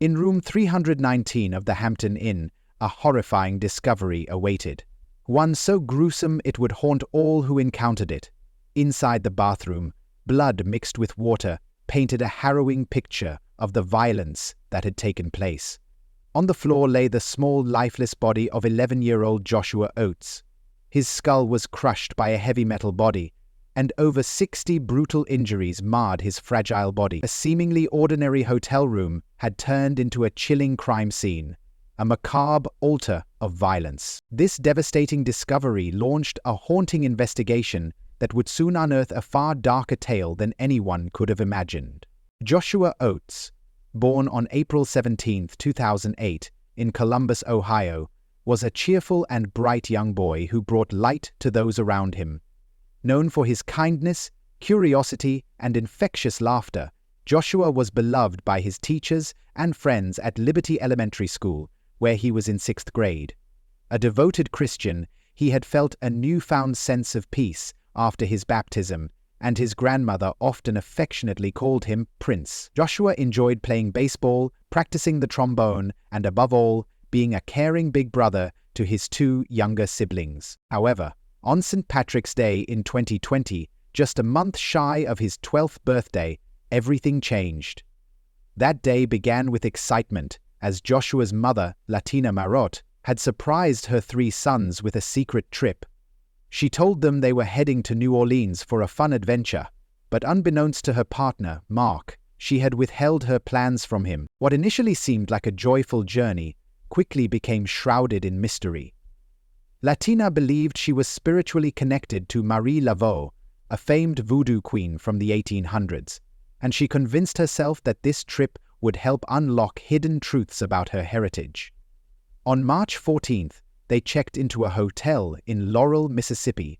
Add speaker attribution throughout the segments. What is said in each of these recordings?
Speaker 1: In room 319 of the Hampton Inn, a horrifying discovery awaited. One so gruesome it would haunt all who encountered it. Inside the bathroom, blood mixed with water painted a harrowing picture of the violence that had taken place. On the floor lay the small, lifeless body of 11-year-old Joshua Oates. His skull was crushed by a heavy metal body, and over 60 brutal injuries marred his fragile body. A seemingly ordinary hotel room had turned into a chilling crime scene, a macabre altar of violence. This devastating discovery launched a haunting investigation that would soon unearth a far darker tale than anyone could have imagined. Joshua Oates, born on April 17, 2008, in Columbus, Ohio, was a cheerful and bright young boy who brought light to those around him. Known for his kindness, curiosity, and infectious laughter, Joshua was beloved by his teachers and friends at Liberty Elementary School, where he was in 6th grade. A devoted Christian, he had felt a newfound sense of peace after his baptism, and his grandmother often affectionately called him Prince. Joshua enjoyed playing baseball, practicing the trombone, and above all, being a caring big brother to his 2 younger siblings. However, on St. Patrick's Day in 2020, just a month shy of his 12th birthday, everything changed. That day began with excitement, as Joshua's mother, Latina Marot, had surprised her 3 sons with a secret trip. She told them they were heading to New Orleans for a fun adventure, but unbeknownst to her partner, Mark, she had withheld her plans from him. What initially seemed like a joyful journey quickly became shrouded in mystery. Latina believed she was spiritually connected to Marie Laveau, a famed voodoo queen from the 1800s, and she convinced herself that this trip would help unlock hidden truths about her heritage. On March 14th, they checked into a hotel in Laurel, Mississippi,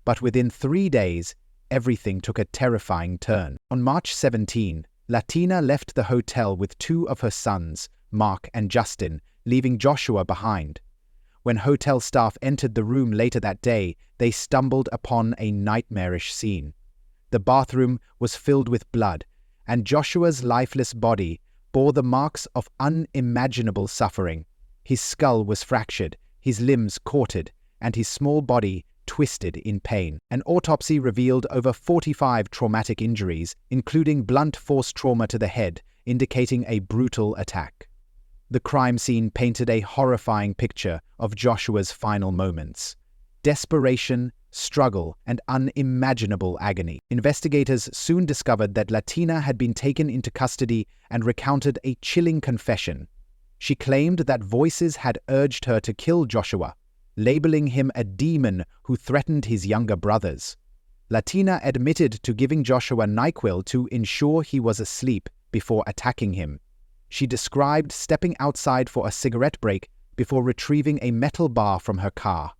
Speaker 1: but within 3 days, everything took a terrifying turn. On March 17, Latina left the hotel with 2 of her sons, Mark and Justin, leaving Joshua behind. When hotel staff entered the room later that day, they stumbled upon a nightmarish scene. The bathroom was filled with blood, and Joshua's lifeless body bore the marks of unimaginable suffering. His skull was fractured, his limbs cautered, and his small body twisted in pain. An autopsy revealed over 45 traumatic injuries, including blunt force trauma to the head, indicating a brutal attack. The crime scene painted a horrifying picture of Joshua's final moments. Desperation, struggle, and unimaginable agony. Investigators soon discovered that Latina had been taken into custody and recounted a chilling confession. She claimed that voices had urged her to kill Joshua, labeling him a demon who threatened his younger brothers. Latina admitted to giving Joshua NyQuil to ensure he was asleep before attacking him. She described stepping outside for a cigarette break before retrieving a metal bar from her car,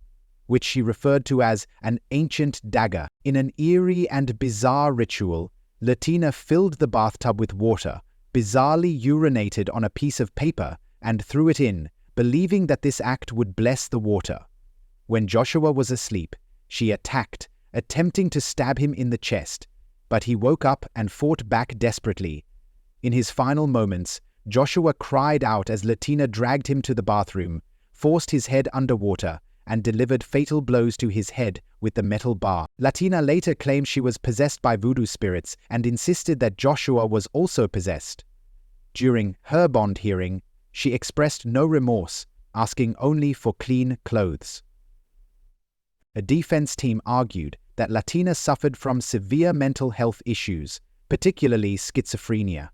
Speaker 1: which she referred to as an ancient dagger. In an eerie and bizarre ritual, Latina filled the bathtub with water, bizarrely urinated on a piece of paper, and threw it in, believing that this act would bless the water. When Joshua was asleep, she attacked, attempting to stab him in the chest, but he woke up and fought back desperately. In his final moments, Joshua cried out as Latina dragged him to the bathroom, forced his head underwater, and delivered fatal blows to his head with the metal bar. Latina later claimed she was possessed by voodoo spirits and insisted that Joshua was also possessed. During her bond hearing, she expressed no remorse, asking only for clean clothes. A defense team argued that Latina suffered from severe mental health issues, particularly schizophrenia,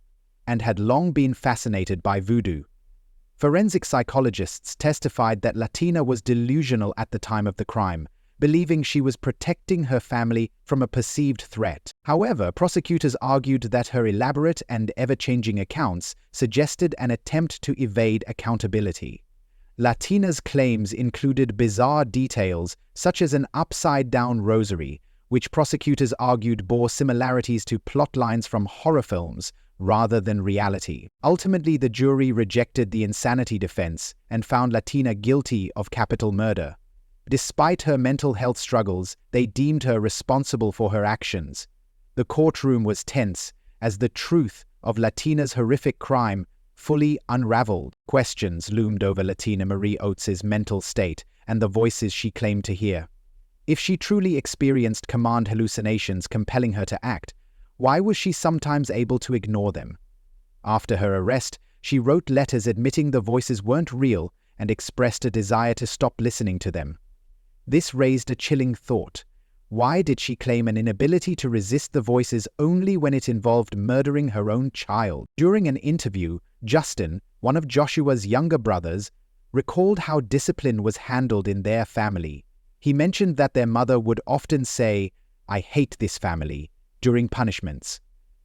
Speaker 1: and had long been fascinated by voodoo. Forensic psychologists testified that Latina was delusional at the time of the crime, believing she was protecting her family from a perceived threat. However, prosecutors argued that her elaborate and ever-changing accounts suggested an attempt to evade accountability. Latina's claims included bizarre details such as an upside-down rosary, which prosecutors argued bore similarities to plot lines from horror films rather than reality. Ultimately, the jury rejected the insanity defense and found Latina guilty of capital murder. Despite her mental health struggles, they deemed her responsible for her actions. The courtroom was tense as the truth of Latina's horrific crime fully unraveled. Questions loomed over Latina Marie Oates' mental state and the voices she claimed to hear. If she truly experienced command hallucinations compelling her to act, why was she sometimes able to ignore them? After her arrest, she wrote letters admitting the voices weren't real and expressed a desire to stop listening to them. This raised a chilling thought. Why did she claim an inability to resist the voices only when it involved murdering her own child? During an interview, Justin, one of Joshua's younger brothers, recalled how discipline was handled in their family. He mentioned that their mother would often say, "I hate this family," during punishments.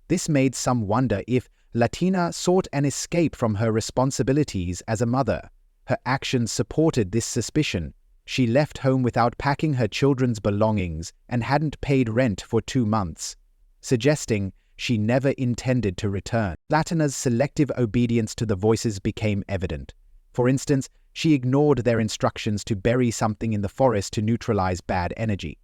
Speaker 1: This made some wonder if Latina sought an escape from her responsibilities as a mother. Her actions supported this suspicion. She left home without packing her children's belongings and hadn't paid rent for 2 months, suggesting she never intended to return. Latina's selective obedience to the voices became evident. For instance, she ignored their instructions to bury something in the forest to neutralize bad energy.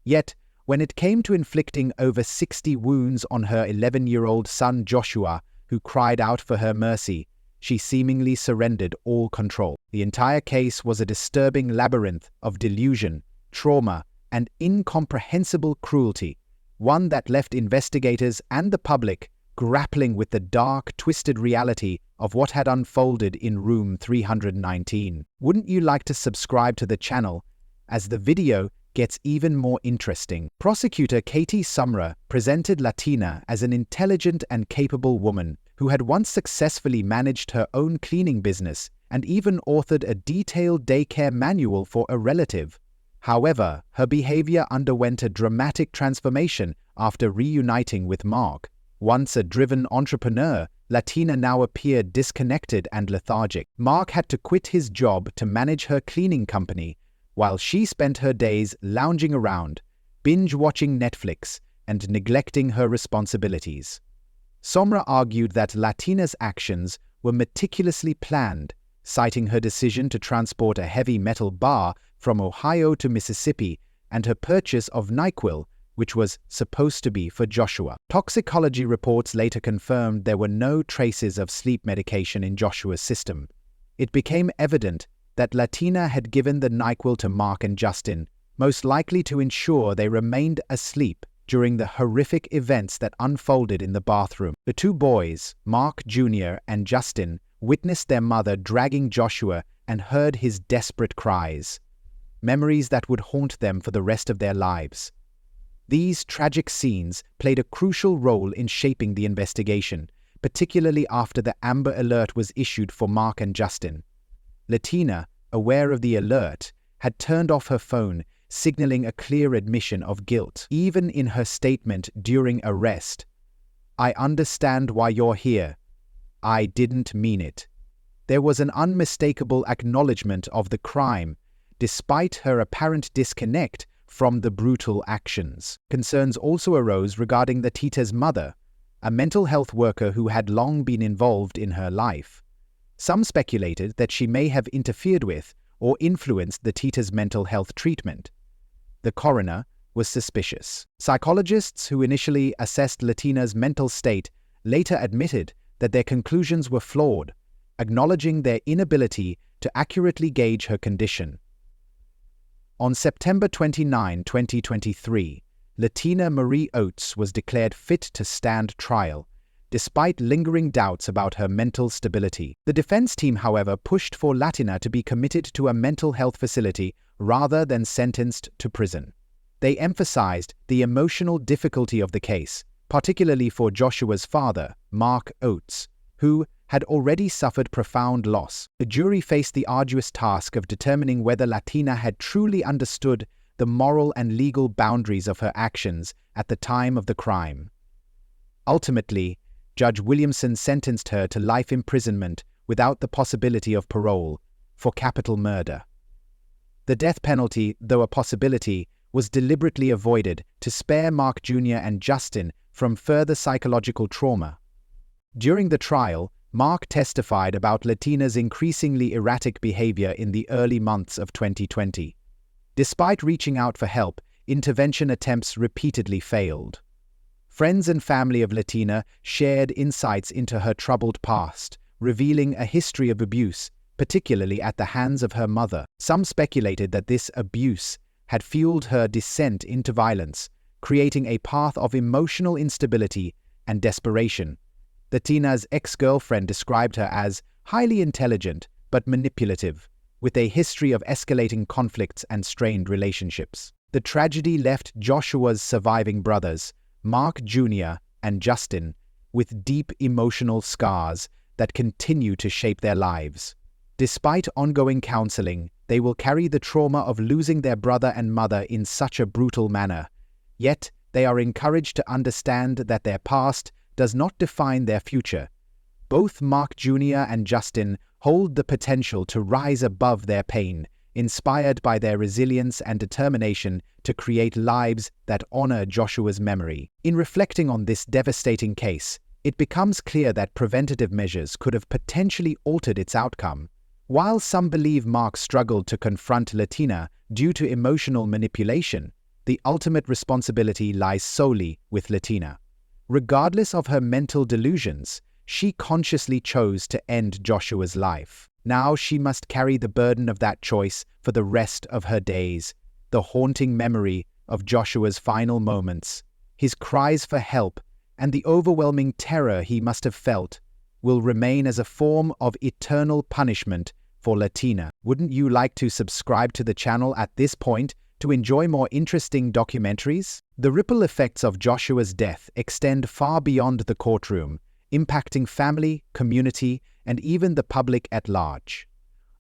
Speaker 1: Yet, when it came to inflicting over 60 wounds on her 11-year-old son Joshua, who cried out for her mercy, she seemingly surrendered all control. The entire case was a disturbing labyrinth of delusion, trauma, and incomprehensible cruelty, one that left investigators and the public grappling with the dark, twisted reality of what had unfolded in room 319. Wouldn't you like to subscribe to the channel, as the video gets even more interesting? Prosecutor Katie Sumrer presented Latina as an intelligent and capable woman who had once successfully managed her own cleaning business and even authored a detailed daycare manual for a relative. However, her behavior underwent a dramatic transformation after reuniting with Mark. Once a driven entrepreneur, Latina now appeared disconnected and lethargic. Mark had to quit his job to manage her cleaning company, while she spent her days lounging around, binge-watching Netflix, and neglecting her responsibilities. Somra argued that Latina's actions were meticulously planned, citing her decision to transport a heavy metal bar from Ohio to Mississippi and her purchase of NyQuil, which was supposed to be for Joshua. Toxicology reports later confirmed there were no traces of sleep medication in Joshua's system. It became evident that Latina had given the NyQuil to Mark and Justin, most likely to ensure they remained asleep during the horrific events that unfolded in the bathroom. The two boys, Mark Jr. and Justin, witnessed their mother dragging Joshua and heard his desperate cries, memories that would haunt them for the rest of their lives. These tragic scenes played a crucial role in shaping the investigation, particularly after the Amber Alert was issued for Mark and Justin. Latina, aware of the alert, had turned off her phone, signaling a clear admission of guilt. Even in her statement during arrest, "I understand why you're here. I didn't mean it." There was an unmistakable acknowledgement of the crime, despite her apparent disconnect from the brutal actions. Concerns also arose regarding Latita's mother, a mental health worker who had long been involved in her life. Some speculated that she may have interfered with or influenced Latita's mental health treatment. The coroner was suspicious. Psychologists who initially assessed Latina's mental state later admitted that their conclusions were flawed, acknowledging their inability to accurately gauge her condition. On September 29, 2023, Latina Marie Oates was declared fit to stand trial, despite lingering doubts about her mental stability. The defense team, however, pushed for Latina to be committed to a mental health facility rather than sentenced to prison. They emphasized the emotional difficulty of the case, particularly for Joshua's father, Mark Oates, who had already suffered profound loss. The jury faced the arduous task of determining whether Latina had truly understood the moral and legal boundaries of her actions at the time of the crime. Ultimately, Judge Williamson sentenced her to life imprisonment without the possibility of parole for capital murder. The death penalty, though a possibility, was deliberately avoided to spare Mark Jr. and Justin from further psychological trauma. During the trial, Mark testified about Latina's increasingly erratic behavior in the early months of 2020. Despite reaching out for help, intervention attempts repeatedly failed. Friends and family of Latina shared insights into her troubled past, revealing a history of abuse, particularly at the hands of her mother. Some speculated that this abuse had fueled her descent into violence, creating a path of emotional instability and desperation. Latina's ex-girlfriend described her as highly intelligent but manipulative, with a history of escalating conflicts and strained relationships. The tragedy left Joshua's surviving brothers, Mark Jr. and Justin, with deep emotional scars that continue to shape their lives. Despite ongoing counseling, they will carry the trauma of losing their brother and mother in such a brutal manner. Yet, they are encouraged to understand that their past does not define their future. Both Mark Jr. and Justin hold the potential to rise above their pain, inspired by their resilience and determination to create lives that honor Joshua's memory. In reflecting on this devastating case, it becomes clear that preventative measures could have potentially altered its outcome. While some believe Mark struggled to confront Latina due to emotional manipulation, the ultimate responsibility lies solely with Latina. Regardless of her mental delusions, she consciously chose to end Joshua's life. Now she must carry the burden of that choice for the rest of her days. The haunting memory of Joshua's final moments, his cries for help, and the overwhelming terror he must have felt will remain as a form of eternal punishment for Latina. Wouldn't you like to subscribe to the channel at this point to enjoy more interesting documentaries? The ripple effects of Joshua's death extend far beyond the courtroom, impacting family, community, and even the public at large.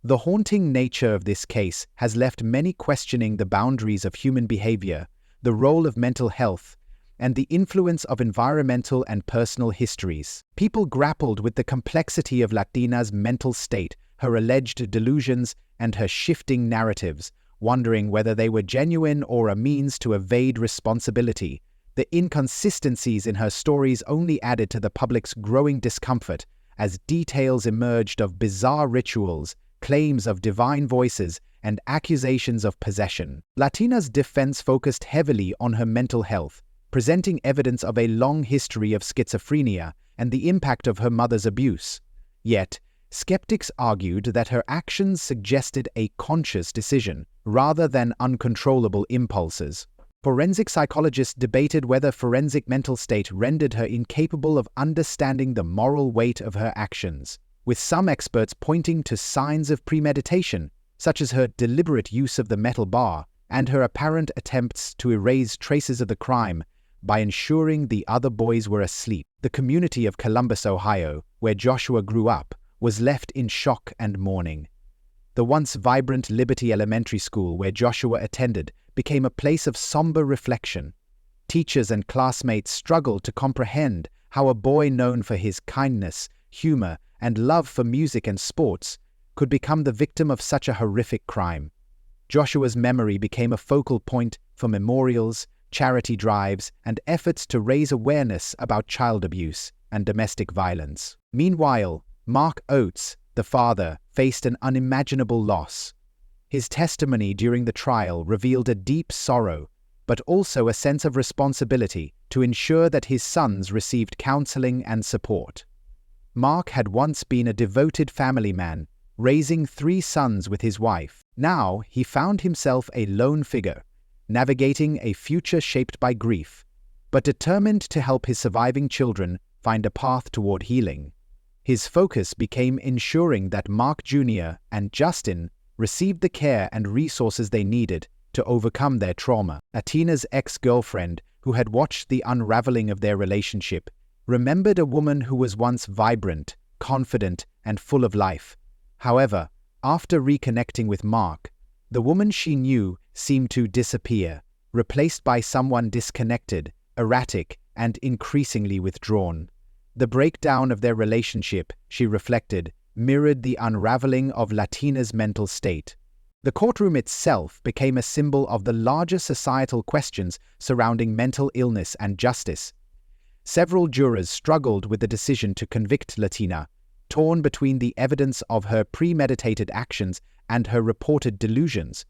Speaker 1: The haunting nature of this case has left many questioning the boundaries of human behavior, the role of mental health, and the influence of environmental and personal histories. People grappled with the complexity of Latina's mental state, her alleged delusions, and her shifting narratives, wondering whether they were genuine or a means to evade responsibility. The inconsistencies in her stories only added to the public's growing discomfort as details emerged of bizarre rituals, claims of divine voices, and accusations of possession. Latina's defense focused heavily on her mental health, presenting evidence of a long history of schizophrenia and the impact of her mother's abuse. Yet, skeptics argued that her actions suggested a conscious decision, rather than uncontrollable impulses. Forensic psychologists debated whether forensic mental state rendered her incapable of understanding the moral weight of her actions, with some experts pointing to signs of premeditation, such as her deliberate use of the metal bar and her apparent attempts to erase traces of the crime by ensuring the other boys were asleep. The community of Columbus, Ohio, where Joshua grew up, was left in shock and mourning. The once vibrant Liberty Elementary School where Joshua attended became a place of somber reflection. Teachers and classmates struggled to comprehend how a boy known for his kindness, humor, and love for music and sports could become the victim of such a horrific crime. Joshua's memory became a focal point for memorials, charity drives, and efforts to raise awareness about child abuse and domestic violence. Meanwhile, Mark Oates, the father, faced an unimaginable loss. His testimony during the trial revealed a deep sorrow, but also a sense of responsibility to ensure that his sons received counseling and support. Mark had once been a devoted family man, raising 3 sons with his wife. Now he found himself a lone figure, navigating a future shaped by grief, but determined to help his surviving children find a path toward healing. His focus became ensuring that Mark Jr. and Justin received the care and resources they needed to overcome their trauma. Latina's ex-girlfriend, who had watched the unraveling of their relationship, remembered a woman who was once vibrant, confident, and full of life. However, after reconnecting with Mark, the woman she knew seemed to disappear, replaced by someone disconnected, erratic, and increasingly withdrawn. The breakdown of their relationship, she reflected, mirrored the unraveling of Latina's mental state. The courtroom itself became a symbol of the larger societal questions surrounding mental illness and justice. Several jurors struggled with the decision to convict Latina, torn between the evidence of her premeditated actions and her reported delusions.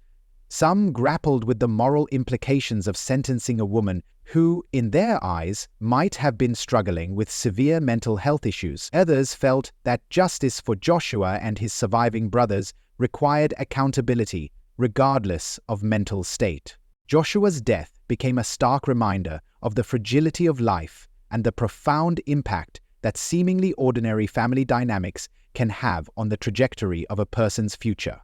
Speaker 1: Some grappled with the moral implications of sentencing a woman who, in their eyes, might have been struggling with severe mental health issues. Others felt that justice for Joshua and his surviving brothers required accountability, regardless of mental state. Joshua's death became a stark reminder of the fragility of life and the profound impact that seemingly ordinary family dynamics can have on the trajectory of a person's future.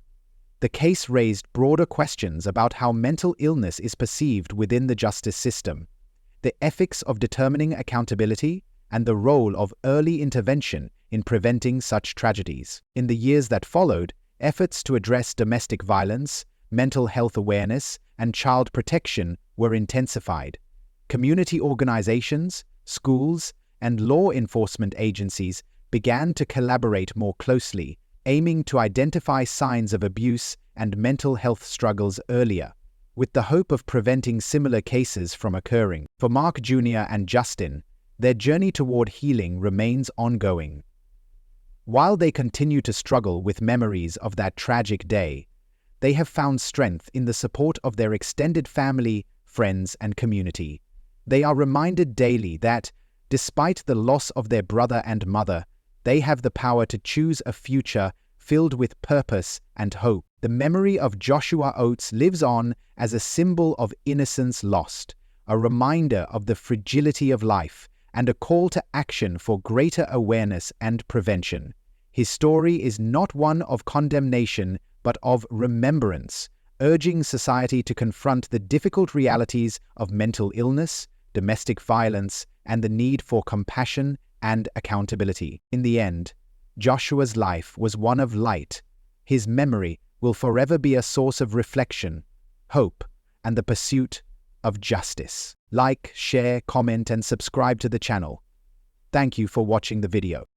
Speaker 1: The case raised broader questions about how mental illness is perceived within the justice system, the ethics of determining accountability, and the role of early intervention in preventing such tragedies. In the years that followed, efforts to address domestic violence, mental health awareness, and child protection were intensified. Community organizations, schools, and law enforcement agencies began to collaborate more closely, aiming to identify signs of abuse and mental health struggles earlier, with the hope of preventing similar cases from occurring. For Mark Jr. and Justin, their journey toward healing remains ongoing. While they continue to struggle with memories of that tragic day, they have found strength in the support of their extended family, friends, and community. They are reminded daily that, despite the loss of their brother and mother, they have the power to choose a future filled with purpose and hope. The memory of Joshua Oates lives on as a symbol of innocence lost, a reminder of the fragility of life, and a call to action for greater awareness and prevention. His story is not one of condemnation, but of remembrance, urging society to confront the difficult realities of mental illness, domestic violence, and the need for compassion and accountability. In the end, Joshua's life was one of light. His memory will forever be a source of reflection, hope, and the pursuit of justice. Like, share, comment, and subscribe to the channel. Thank you for watching the video.